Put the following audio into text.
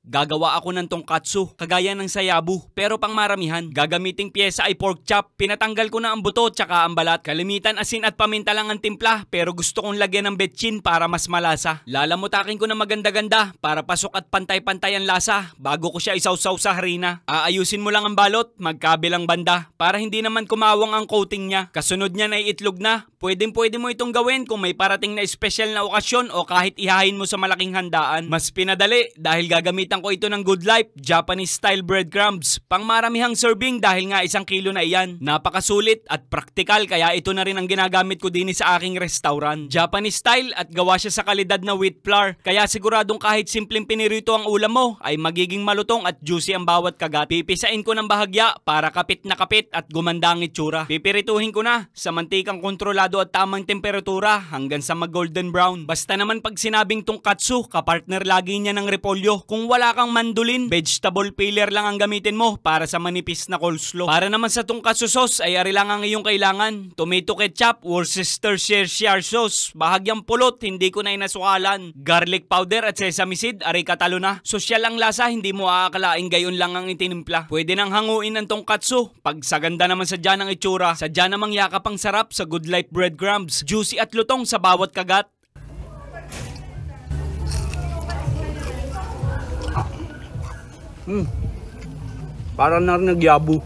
Gagawa ako ng tongkatsu, kagaya ng sayabu, pero pang maramihan. Gagamiting pyesa ay pork chop. Pinatanggal ko na ang buto tsaka ang balat. Kalimitan asin at paminta lang ang timpla, pero gusto kong lagyan ng betchin para mas malasa. Lalamutakin ko na maganda-ganda para pasok at pantay-pantay ang lasa bago ko siya isawsaw sa harina. Aayusin mo lang ang balot, magkabilang banda, para hindi naman kumawang ang coating niya. Kasunod niyan ay itlog na. Pwede mo itong gawin kung may parating na espesyal na okasyon o kahit ihahin mo sa malaking handaan. Mas pinadali dahil gagamitan ko ito ng Good Life Japanese style breadcrumbs. Pang maramihang serving dahil nga 1 kilo na iyan. Napakasulit at praktikal kaya ito na rin ang ginagamit ko din sa aking restaurant. Japanese style at gawa siya sa kalidad na wheat flour. Kaya siguradong kahit simpleng pinirito ang ulam mo ay magiging malutong at juicy ang bawat kagat. Pipisain ko ng bahagya para kapit na kapit at gumanda ang itsura. Pipirituhin ko na sa mantikang kontrolado at tamang temperatura hanggang sa mag-golden brown. Basta naman pag sinabing tongkatsu, kapartner lagi niya ng repolyo. Kung wala kang mandolin, vegetable peeler lang ang gamitin mo para sa manipis na coleslaw. Para naman sa tongkatsu sauce ay ari lang ang iyong kailangan. Tomato ketchup, Worcestershire sauce, bahagyang pulot, hindi ko na inasukalan. Garlic powder at sesame seed, ari katalo na. Sosyal ang lasa, hindi mo aakalaing gayon lang ang itinimpla. Pwede nang hanguin ng tongkatsu. Pag sa ganda naman sadya ng itsura, sadya namang yakap ang sarap sa Good Life breadcrumbs. Juicy at lutong sa bawat kagat. Parang nagyabo.